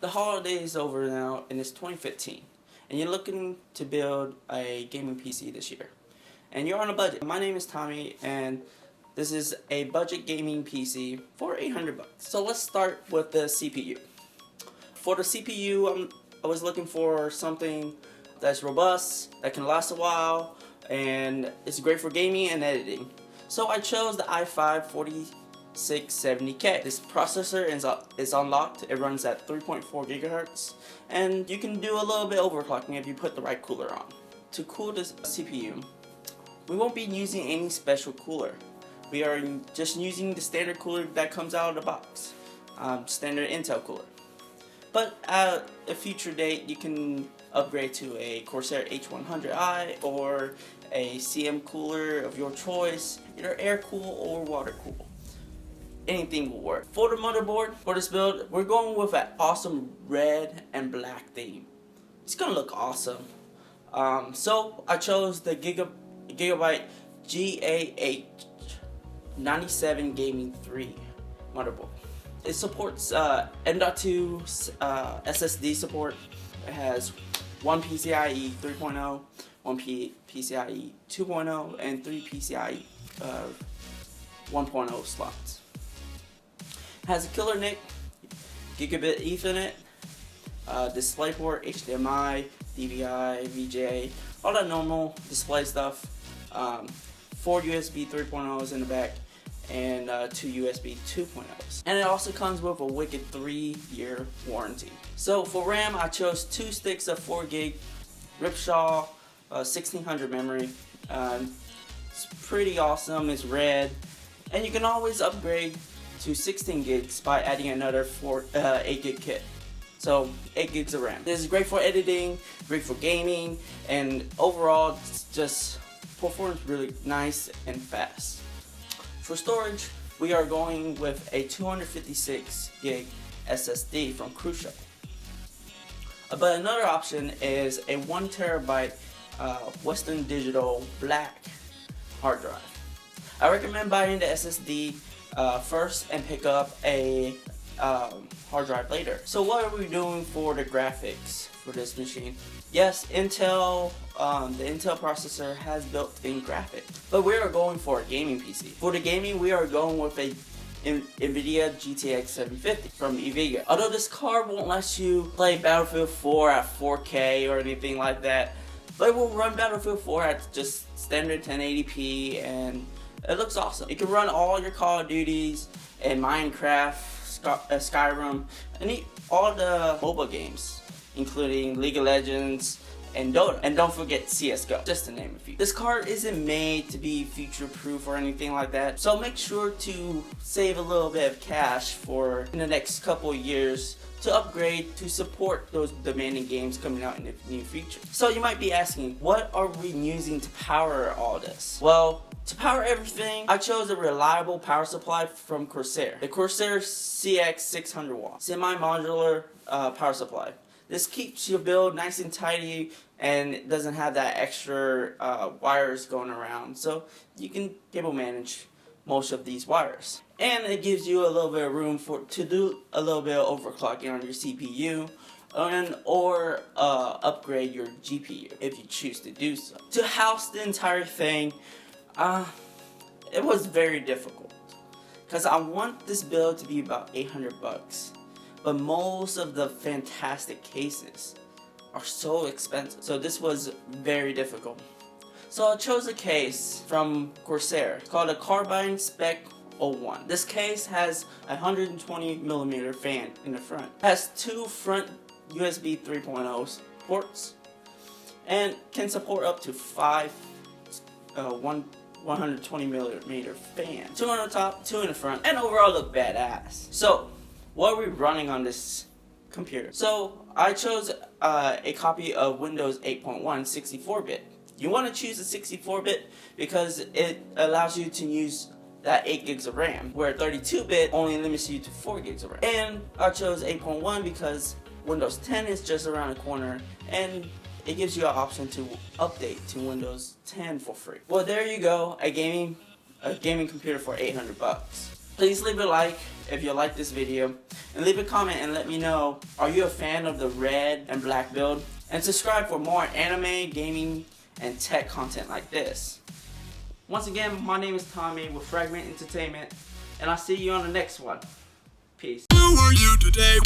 The holiday is over now and it's 2015 and you're looking to build a gaming PC this year and you're on a budget. My name is Tommy and this is a budget gaming PC for $800. So let's start with the CPU. For the CPU, I was looking for something that's robust, that can last a while, and it's great for gaming and editing. So I chose the i5-4670K. This processor is unlocked. It runs at 3.4 GHz, and you can do a little bit overclocking if you put the right cooler on. To cool this CPU, we won't be using any special cooler. We are just using the standard cooler that comes out of the box, standard Intel cooler. But at a future date, you can upgrade to a Corsair H100i or a CM cooler of your choice, either air cool or water cool. Anything will work. For the motherboard, for this build, we're going with an awesome red and black theme. It's gonna look awesome. So I chose the Gigabyte GAH97 Gaming 3 motherboard. It supports M.2 SSD support. It has one PCIe 3.0, one PCIe 2.0, and 3 PCIe 1.0 slots. It has a killer NIC, gigabit Ethernet, DisplayPort, HDMI, DVI, VGA, all that normal display stuff. 4 USB 3.0s in the back, and 2 USB 2.0s. And it also comes with a wicked 3-year warranty. So for RAM, I chose 2 sticks of 4 gig Ripsaw 1600 memory. It's pretty awesome. It's red, and you can always upgrade to 16 gigs by adding another 8 gig kit. So 8 gigs of RAM. This is great for editing, great for gaming, and overall it's just performs really nice and fast. For storage, we are going with a 256 gig SSD from Crucial. But another option is a 1 terabyte Western Digital black hard drive. I recommend buying the SSD first and pick up a hard drive later. So what are we doing for the graphics for this machine? Yes, Intel, the Intel processor has built-in graphics, but we are going for a gaming PC. For the gaming, we are going with a NVIDIA GTX 750 from NVIDIA. Although this card won't let you play Battlefield 4 at 4K or anything like that, but it will run Battlefield 4 at just standard 1080p, and it looks awesome. You can run all your Call of Duties and Minecraft, Skyrim, and all the mobile games, including League of Legends and Dota, and don't forget CSGO, just to name a few. This card isn't made to be future proof or anything like that, so make sure to save a little bit of cash for in the next couple of years to upgrade to support those demanding games coming out in the near future. So you might be asking, what are we using to power all this? Well, to power everything, I chose a reliable power supply from Corsair. The Corsair CX 600 watt semi-modular power supply. This keeps your build nice and tidy and doesn't have that extra wires going around, so you can able manage most of these wires. And it gives you a little bit of room to do a little bit of overclocking on your CPU or upgrade your GPU if you choose to do so. To house the entire thing, it was very difficult because I want this build to be about $800, but most of the fantastic cases are so expensive, so this was very difficult. So I chose a case from Corsair called a Carbine Spec 01. This case has a 120mm fan in the front. It has 2 front USB 3.0 ports and can support up to 5 120mm fan. 2 on the top, 2 in the front, and overall look badass. So what are we running on this computer? So I chose a copy of Windows 8.1 64-bit. You want to choose a 64-bit because it allows you to use that 8 gigs of RAM, where 32-bit only limits you to 4 gigs of RAM. And I chose 8.1 because Windows 10 is just around the corner, and it gives you an option to update to Windows 10 for free. Well, there you go, a gaming computer for $800. Please leave a like if you like this video, and leave a comment and let me know, are you a fan of the red and black build? And subscribe for more anime, gaming, and tech content like this. Once again, my name is Tommy with Fragment Entertainment, and I'll see you on the next one. Peace. Who are you today?